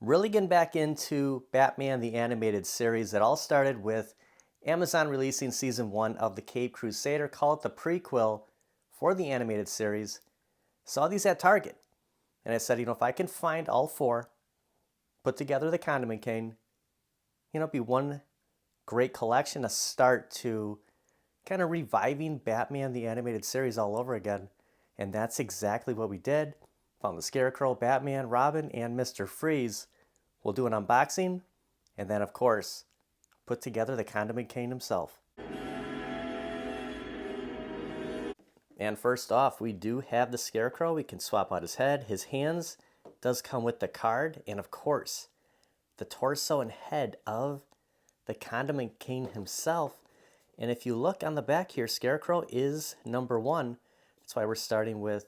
Really getting back into Batman the Animated Series. It all started with Amazon releasing season 1 of the Caped Crusader, call it the prequel for the animated series. Saw these at Target, and I said, if I can find all 4, put together the Condiment Cane, it'd be one great collection, a start to kind of reviving Batman the Animated Series all over again. And that's exactly what we did. Found the Scarecrow, Batman, Robin, and Mr. Freeze. We'll do an unboxing, and then, of course, put together the Condiment Cane himself. And first off, we do have the Scarecrow. We can swap out his head. His hands does come with the card, and of course, the torso and head of the Condiment Cane himself. And if you look on the back here, Scarecrow is number 1. That's why we're starting with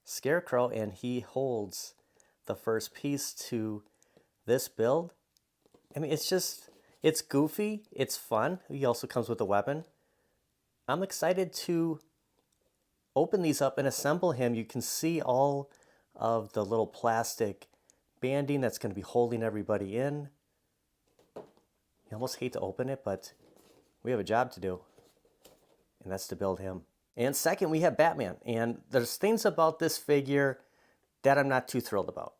Scarecrow, and he holds the first piece to this build. I mean, it's goofy, it's fun. He also comes with a weapon. I'm excited to open these up and assemble him. You can see all of the little plastic banding that's going to be holding everybody in. You almost hate to open it, but we have a job to do, and that's to build him. And second, we have Batman. And there's things about this figure that I'm not too thrilled about.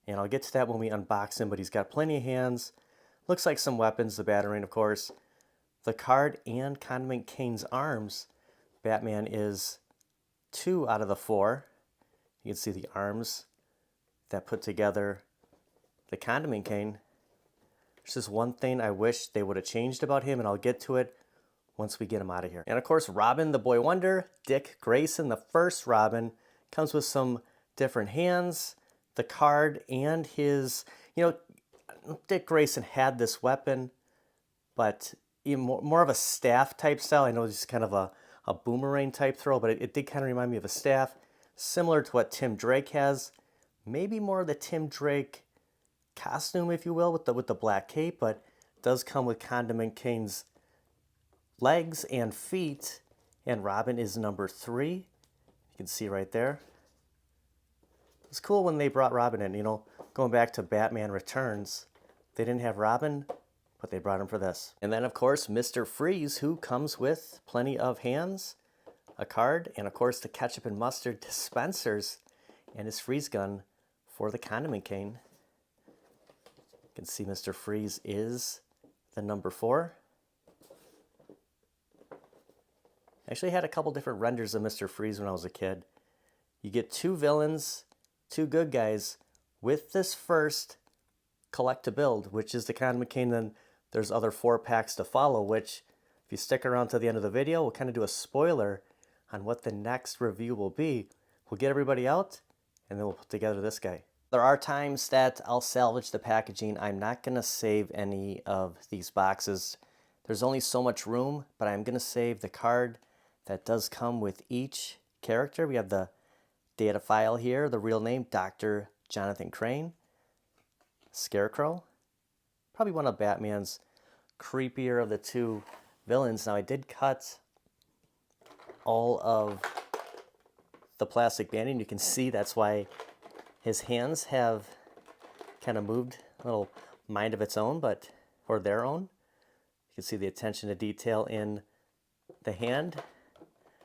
And I'll get to that when we unbox him, but he's got plenty of hands. Looks like some weapons, the Batarang, of course. The card and Condiment Cane's arms. Batman is 2 out of the 4. You can see the arms that put together the Condiment Cane. There's just one thing I wish they would have changed about him, and I'll get to it once we get him out of here. And of course, Robin, the Boy Wonder, Dick Grayson, the first Robin, comes with some different hands, the card, and his, Dick Grayson had this weapon, but more of a staff type style. I know it's kind of a boomerang type throw, but it did kind of remind me of a staff, similar to what Tim Drake has. Maybe more of the Tim Drake costume, if you will, with the black cape, but it does come with Condiment Cane's legs and feet, and Robin is number 3. You can see right there. It's cool when they brought Robin in, going back to Batman Returns. They didn't have Robin, but they brought him for this. And then, of course, Mr. Freeze, who comes with plenty of hands, a card, and of course the ketchup and mustard dispensers, and his freeze gun for the Condiment Cane. You can see Mr. Freeze is the number 4. I actually had a couple different renders of Mr. Freeze when I was a kid. You get 2 villains, 2 good guys with this first collect to build, which is the Condiment Cane. Then there's other 4 packs to follow, which if you stick around to the end of the video, we'll kind of do a spoiler on what the next review will be. We'll get everybody out, and then we'll put together this guy. There are times that I'll salvage the packaging. I'm not going to save any of these boxes. There's only so much room, but I'm going to save the card that does come with each character. We have the data file here, the real name, Dr. Jonathan Crane. Scarecrow, probably one of Batman's creepier of the 2 villains. Now, I did cut all of the plastic banding. You can see that's why his hands have kind of moved a little mind of its own, or their own. You can see the attention to detail in the hand.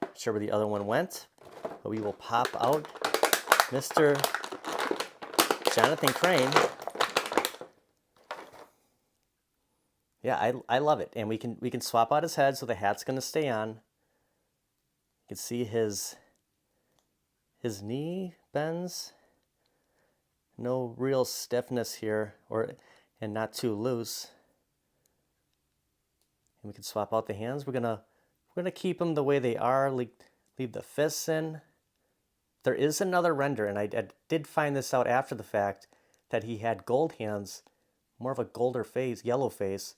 Not sure where the other one went, but we will pop out Mr. Jonathan Crane. Yeah, I love it. And we can swap out his head, so the hat's going to stay on. You can see his knee bends. No real stiffness here, and not too loose. And we can swap out the hands. We're gonna keep them the way they are. Leave the fists in. There is another render, and I did find this out after the fact, that he had gold hands, more of a golder face, yellow face.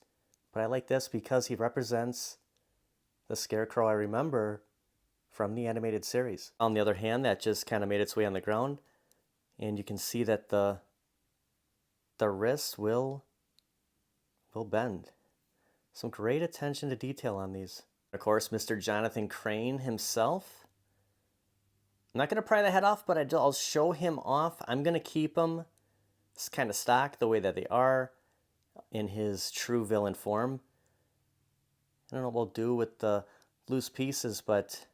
But I like this because he represents the Scarecrow I remember from the animated series. On the other hand, that just kind of made its way on the ground, and you can see that the wrist will bend. Some great attention to detail on these. Of course, Mr. Jonathan Crane himself. I'm not going to pry the head off, but I'll show him off. I'm going to keep him It's kind of stock the way that they are in his true villain form. I don't know what we'll do with the loose pieces, but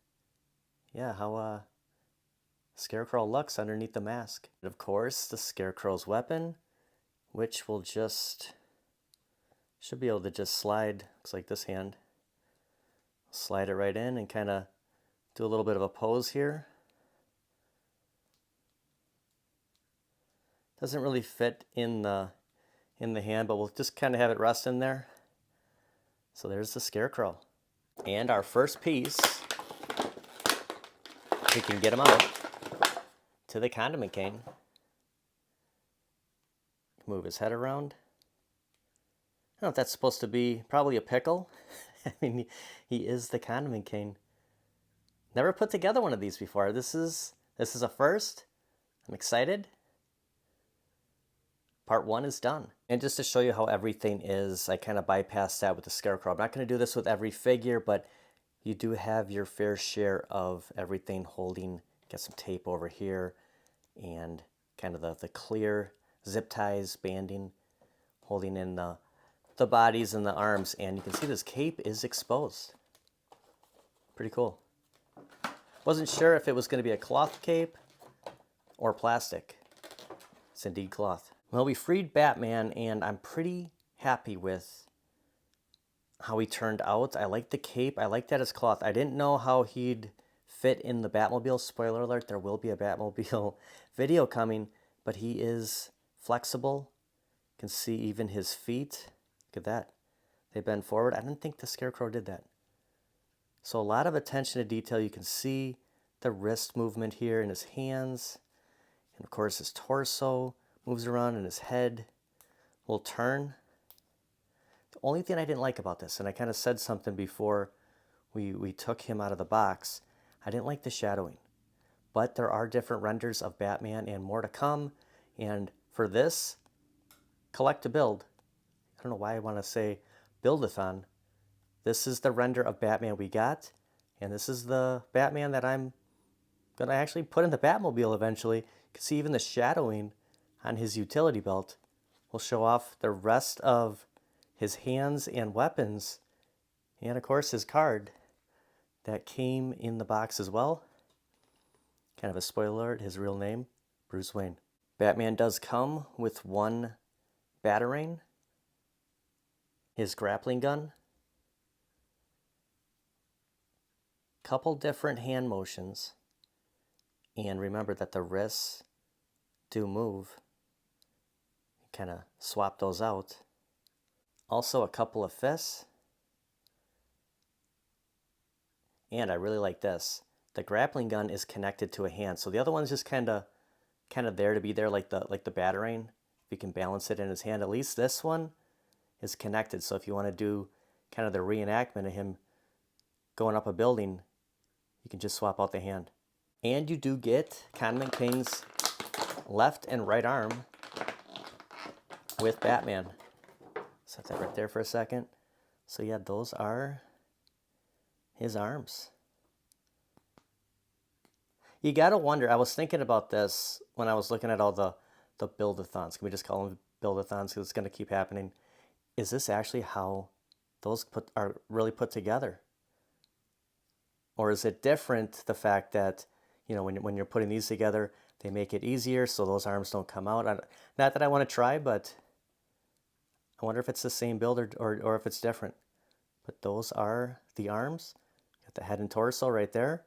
yeah, how Scarecrow looks underneath the mask. And of course, the Scarecrow's weapon, which will just, should be able to just slide, looks like this hand. Slide it right in and kind of do a little bit of a pose here. Doesn't really fit in the hand, but we'll just kind of have it rest in there. So there's the Scarecrow. And our first piece, we can get him out to the Condiment Cane. Move his head around. I don't know if that's supposed to be probably a pickle. I mean, he is the Condiment Cane. Never put together one of these before. This is a first. I'm excited. Part 1 is done. And just to show you how everything is, I kind of bypassed that with the Scarecrow. I'm not going to do this with every figure, but you do have your fair share of everything holding. Get some tape over here and kind of the clear zip ties, banding, holding in the bodies and the arms. And you can see this cape is exposed. Pretty cool. Wasn't sure if it was going to be a cloth cape or plastic. It's indeed cloth. Well, we freed Batman, and I'm pretty happy with how he turned out. I like the cape. I like that it's cloth. I didn't know how he'd fit in the Batmobile. Spoiler alert, there will be a Batmobile video coming, but he is flexible. You can see even his feet. Look at that. They bend forward. I didn't think the Scarecrow did that. So a lot of attention to detail. You can see the wrist movement here in his hands. And of course his torso moves around and his head will turn. The only thing I didn't like about this, and I kind of said something before we took him out of the box, I didn't like the shadowing. But there are different renders of Batman and more to come. And for this, collect to build. I don't know why I want to say build-a-thon. This is the render of Batman we got. And this is the Batman that I'm going to actually put in the Batmobile eventually. You can see even the shadowing on his utility belt will show off the rest of his hands and weapons. And of course his card that came in the box as well. Kind of a spoiler alert, his real name, Bruce Wayne. Batman does come with one Batarang, his grappling gun, couple different hand motions, and remember that the wrists do move. Kind of swap those out. Also a couple of fists. And I really like this. The grappling gun is connected to a hand. So the other one's just kind of there to be there, like the Batarang. If you can balance it in his hand. At least this one is connected. So if you want to do kind of the reenactment of him going up a building, you can just swap out the hand. And you do get Condiment Cane's left and right arm with Batman. Set that right there for a second. So yeah, those are his arms. You gotta wonder, I was thinking about this when I was looking at all the build-a-thons. Can we just call them build-a-thons because it's gonna keep happening? Is this actually how those are really put together? Or is it different, the fact that, you know, when you're putting these together, they make it easier so those arms don't come out? Not that I want to try, but I wonder if it's the same build or if it's different. But those are the arms. Got the head and torso right there.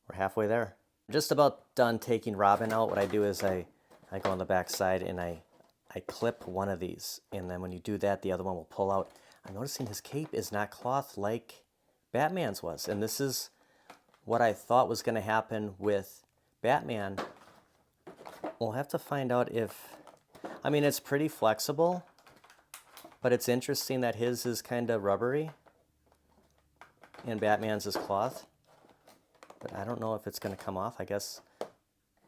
We're halfway there. Just about done taking Robin out. What I do is I go on the back side and I clip one of these. And then when you do that, the other one will pull out. I'm noticing his cape is not cloth like Batman's was. And this is what I thought was going to happen with Batman. We'll have to find out if... I mean, it's pretty flexible. But it's interesting that his is kind of rubbery and Batman's is cloth. But I don't know if it's going to come off. I guess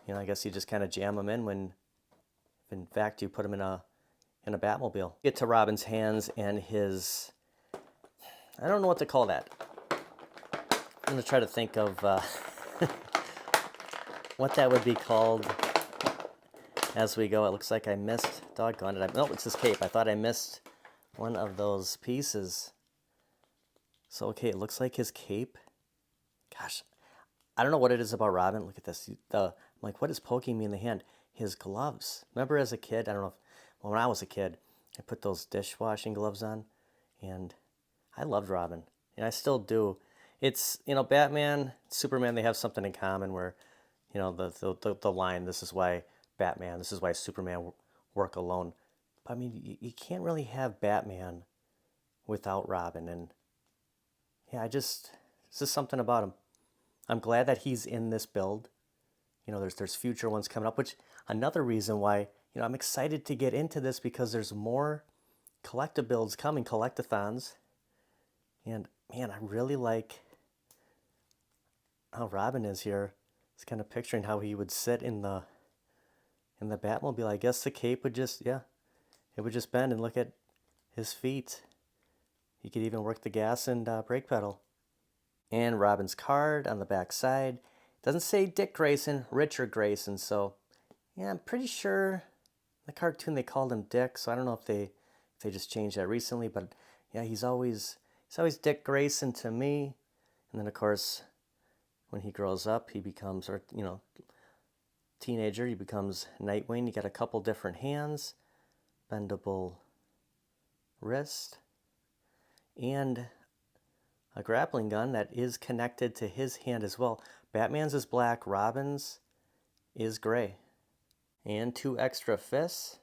you just kind of jam them in when, in fact, you put them in a Batmobile. Get to Robin's hands and his, I don't know what to call that. I'm going to try to think of what that would be called. as we go. It looks like I missed, doggone it. Nope, it's his cape. I thought I missed one of those pieces. So, okay, it looks like his cape. Gosh, I don't know what it is about Robin. Look at this. I'm like, what is poking me in the hand? His gloves. Remember as a kid, I don't know if, well, when I was a kid, I put those dishwashing gloves on, and I loved Robin, and I still do. It's, Batman, Superman, they have something in common where, the line, this is why Batman, this is why Superman work alone. But I mean, you can't really have Batman without Robin, and yeah, it's just something about him. I'm glad that he's in this build. There's future ones coming up, which another reason why, I'm excited to get into this because there's more collectibles coming, collectathons. And man, I really like how Robin is here. It's kind of picturing how he would sit in the Batmobile. I guess the cape would just, it would just bend, and look at his feet. He could even work the gas and brake pedal. And Robin's card on the back side. Doesn't say Dick Grayson, Richard Grayson. So, yeah, I'm pretty sure in the cartoon they called him Dick. So I don't know if they just changed that recently. But yeah, he's always Dick Grayson to me. And then of course, when he grows up, he becomes, teenager, he becomes Nightwing. You got a couple different hands, bendable wrist, and a grappling gun that is connected to his hand as well. Batman's is black, Robin's is gray. And 2 extra fists.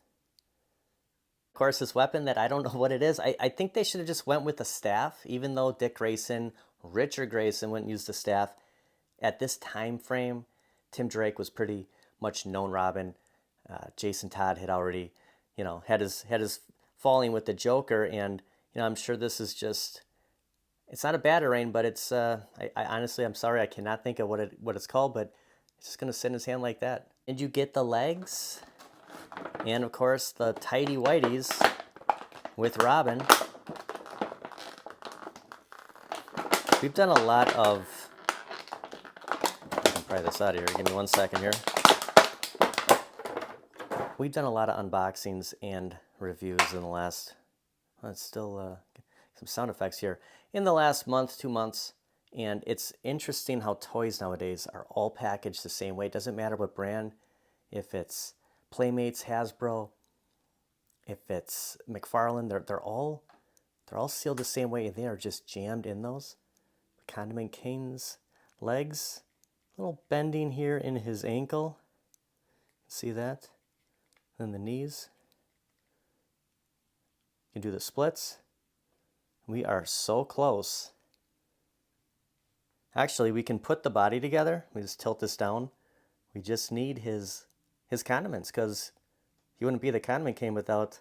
Of course, this weapon that I don't know what it is. I think they should have just went with the staff, even though Dick Grayson, Richard Grayson wouldn't use the staff. At this time frame, Tim Drake was pretty much known Robin. Jason Todd had already, had his falling with the Joker, and I'm sure this is just, it's not a Batarang, but it's I honestly, I'm sorry, I cannot think of what it's called, but it's just gonna sit in his hand like that. And you get the legs, and of course the tighty whities with Robin. We've done a lot of, I can pry this out of here, give me 1 second here. We've done a lot of unboxings and reviews in the last, it's still some sound effects here, in the last month, 2 months. And it's interesting how toys nowadays are all packaged the same way. It doesn't matter what brand, if it's Playmates, Hasbro, if it's McFarlane, they're all sealed the same way, and they are just jammed in those. Condiment Kane's legs, a little bending here in his ankle. See that? Then the knees. You can do the splits. We are so close. Actually, we can put the body together. We just tilt this down. We just need his condiments, because he wouldn't be the Condiment King without,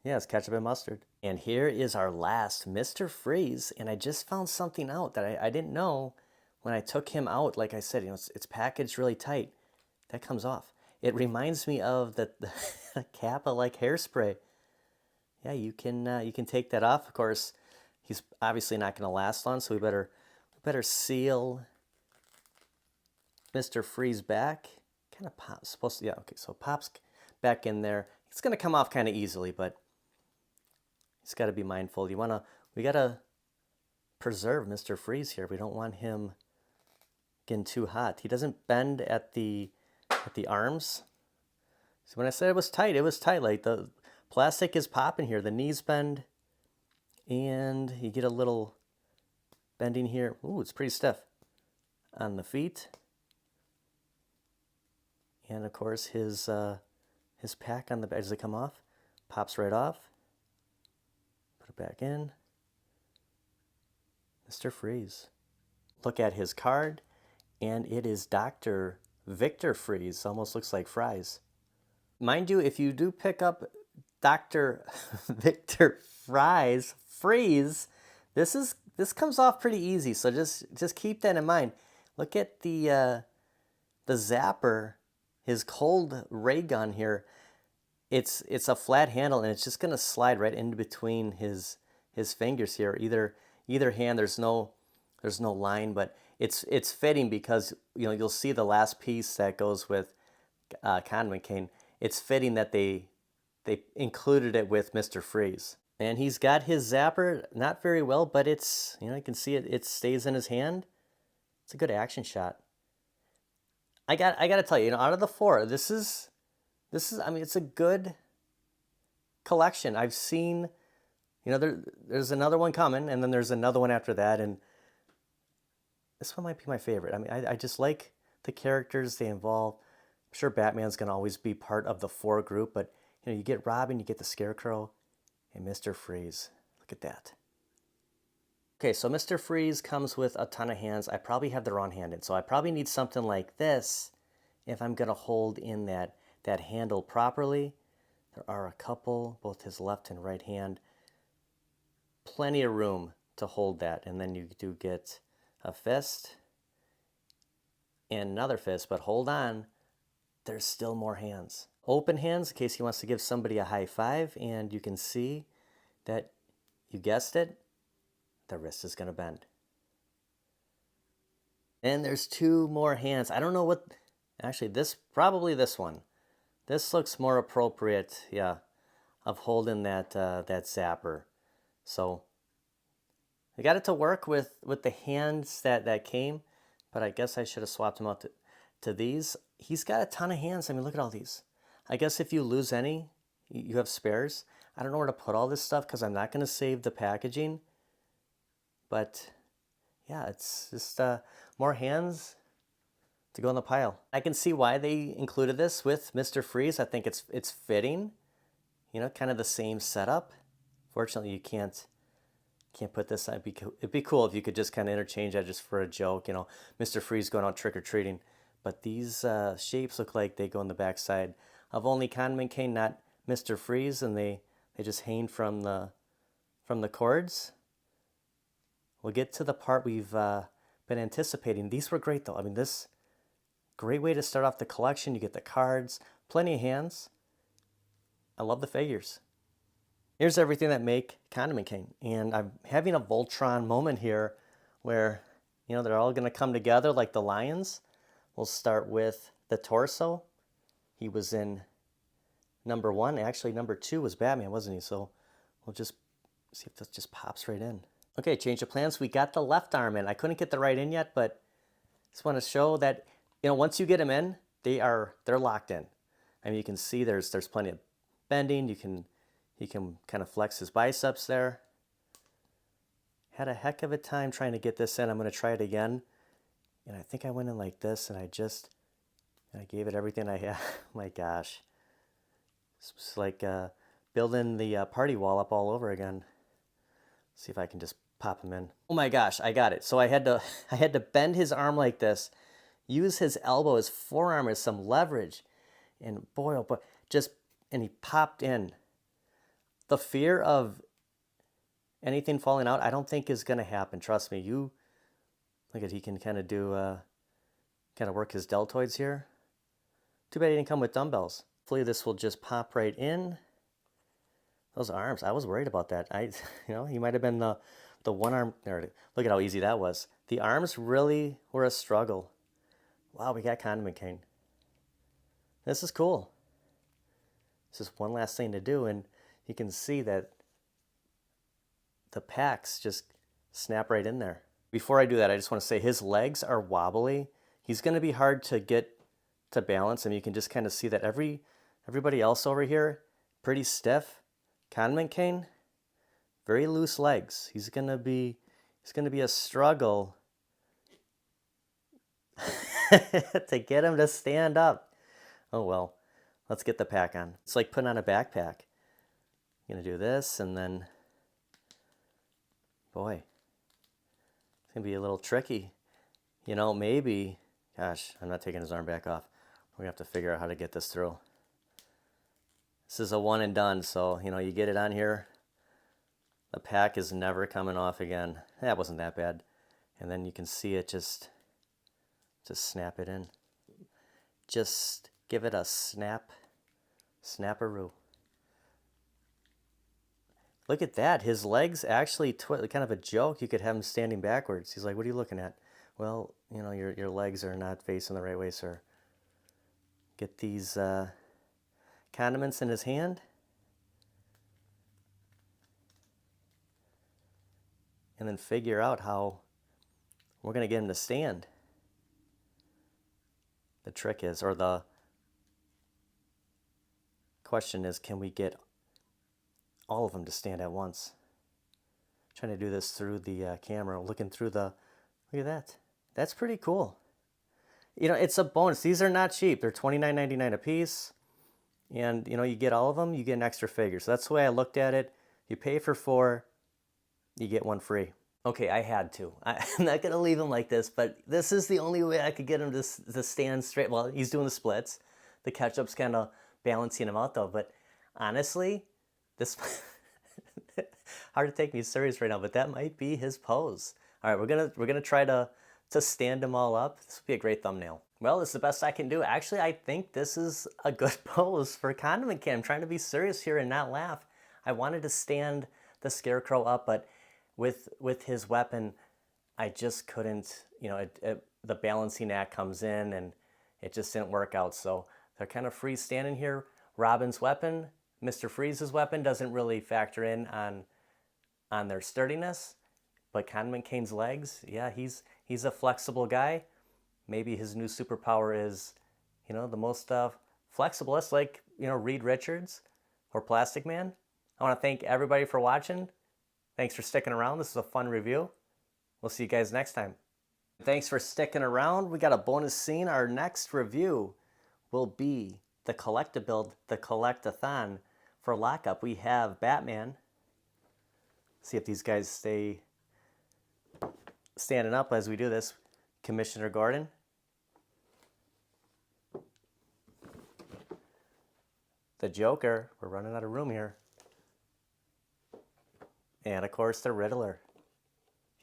his ketchup and mustard. And here is our last Mr. Freeze. And I just found something out that I didn't know when I took him out. Like I said, it's packaged really tight. That comes off. It reminds me of the Kappa-like hairspray. Yeah, you can take that off. Of course, he's obviously not going to last long, so we better seal Mr. Freeze back. Kind of pops, supposed to, yeah, okay, so it pops back in there. It's going to come off kind of easily, but it's got to be mindful. We got to preserve Mr. Freeze here. We don't want him getting too hot. He doesn't bend at the arms. So when I said it was tight, like the plastic is popping here. The knees bend, and you get a little bending here. Ooh, it's pretty stiff on the feet. And of course, his pack on the back, does it come off? Pops right off. Put it back in. Mr. Freeze. Look at his card, and it is Dr. Victor Freeze. Almost looks like fries. Mind you, if you do pick up Dr. Victor Freeze, this comes off pretty easy. So just keep that in mind. Look at the zapper, his cold ray gun here. It's a flat handle, and it's just gonna slide right in between his fingers here. Either hand, there's no line, but it's fitting because you'll see the last piece that goes with Condiment Cane, it's fitting that they included it with Mr. Freeze. And he's got his zapper, not very well, but it's, you can see it stays in his hand. It's a good action shot. I got to tell you, out of the four, this is I mean, it's a good collection. I've seen, there's another one coming, and then there's another one after that, and this one might be my favorite. I mean, I just like the characters they involve. I'm sure Batman's going to always be part of the four group, but you get Robin, you get the Scarecrow, and Mr. Freeze. Look at that. Okay, so Mr. Freeze comes with a ton of hands. I probably have the wrong hand in, so I probably need something like this if I'm going to hold in that handle properly. There are a couple, both his left and right hand. Plenty of room to hold that, and then you do get a fist and another fist, but hold on, there's still more hands. Open hands in case he wants to give somebody a high five, and you can see that, you guessed it, the wrist is going to bend. And there's two more hands. I don't know what, actually probably this one. This looks more appropriate, yeah, of holding that zapper. So I got it to work with the hands that came, but I guess I should have swapped them out to these. He's got a ton of hands. I mean, look at all these. I guess if you lose any, you have spares. I don't know where to put all this stuff because I'm not going to save the packaging. But yeah, it's just more hands to go in the pile. I can see why they included this with Mr. Freeze. I think it's fitting, kind of the same setup. Fortunately, you can't put this on. It'd be cool if you could just kind of interchange that just for a joke, Mr. Freeze going out trick-or-treating. But these shapes look like they go in the backside of only Condiment King, not Mr. Freeze, and they just hang from the cords. We'll get to the part we've been anticipating. These were great, though. I mean, this great way to start off the collection. You get the cards, plenty of hands. I love the figures. Here's everything that make Condiment King. And I'm having a Voltron moment here where, they're all going to come together like the lions. We'll start with the torso. He was in number 1. Actually, number 2 was Batman, wasn't he? So we'll just see if this just pops right in. Okay, change of plans. We got the left arm in. I couldn't get the right in yet, but just want to show that, once you get them in, they're locked in. I mean, you can see there's plenty of bending. He can kind of flex his biceps there. Had a heck of a time trying to get this in. I'm going to try it again. And I think I went in like this, and I gave it everything I had. My gosh. It's like building the party wall up all over again. See if I can just pop him in. Oh my gosh, I got it. So I had to bend his arm like this, use his elbow, his forearm as some leverage, and boy, oh boy, and he popped in. The fear of anything falling out, I don't think is going to happen. Trust me. Look at, he can kind of work his deltoids here. Too bad he didn't come with dumbbells. Hopefully this will just pop right in. Those arms, I was worried about that. He might have been the one arm. There, look at how easy that was. The arms really were a struggle. Wow, we got Condiment King. This is cool. This is one last thing to do, and you can see that the packs just snap right in there. Before I do that, I just want to say his legs are wobbly. He's going to be hard to get to balance, and you can just kind of see that everybody else over here, pretty stiff. Condiment King, very loose legs. He's gonna be a struggle to get him to stand up. Oh well, let's get the pack on. It's like putting on a backpack. You're gonna do this, and then, boy, it's gonna be a little tricky. Maybe, gosh, I'm not taking his arm back off. We're gonna have to figure out how to get this through. This is a one and done, so, you get it on here. The pack is never coming off again. That wasn't that bad. And then you can see it just snap it in. Just give it a snapperoo. Look at that. His legs actually, kind of a joke. You could have him standing backwards. He's like, what are you looking at? Well, your legs are not facing the right way, sir. Get these Condiments in his hand. And then figure out how we're going to get him to stand. The trick is, or the question is, can we get all of them to stand at once? I'm trying to do this through the camera, looking through the, look at that. That's pretty cool. You know, it's a bonus. These are not cheap. They're $29.99 a piece. And, you know, you get all of them, you get an extra figure. So that's the way I looked at it. You pay for 4, you get 1 free. Okay, I had to. I'm not going to leave him like this, but this is the only way I could get him to stand straight. Well, he's doing the splits. The ketchup's kind of balancing him out, though. But honestly, this hard to take me serious right now, but that might be his pose. All right, we're gonna try to stand them all up. This would be a great thumbnail. Well, it's the best I can do. Actually, I think this is a good pose for Condiment Can. I'm trying to be serious here and not laugh. I wanted to stand the Scarecrow up, but with his weapon, I just couldn't, you know, the balancing act comes in and it just didn't work out. So they're kind of freestanding here. Robin's weapon, Mr. Freeze's weapon doesn't really factor in on their sturdiness, but Condiment Cane's legs, yeah, he's a flexible guy. Maybe his new superpower is, you know, the most flexiblest, like, you know, Reed Richards or Plastic Man. I want to thank everybody for watching. Thanks for sticking around. This is a fun review. We'll see you guys next time. Thanks for sticking around. We got a bonus scene. Our next review will be the Collect-A-Build, the Collect-A-Thon. For Lockup, we have Batman. See if these guys stay standing up as we do this. Commissioner Gordon. The Joker. We're running out of room here. And of course the Riddler.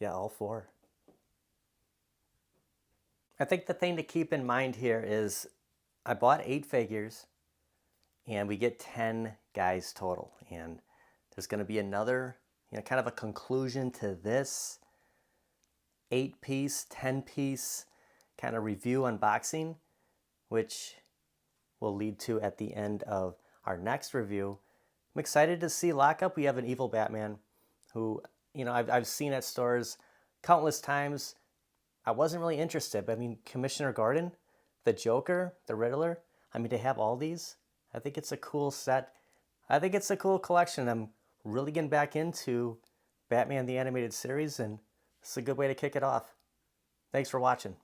Yeah, all 4. I think the thing to keep in mind here is I bought 8 figures and we get 10 guys total. And there's going to be another, you know, kind of a conclusion to this 8-piece, 10-piece kind of review unboxing, which will lead to at the end of our next review. I'm excited to see Lockup. We have an evil Batman who, you know, I've seen at stores countless times. I wasn't really interested, but I mean, Commissioner Gordon, the Joker, the Riddler, I mean, to have all these, I think it's a cool set. I think it's a cool collection. I'm really getting back into Batman the Animated Series, and it's a good way to kick it off. Thanks for watching.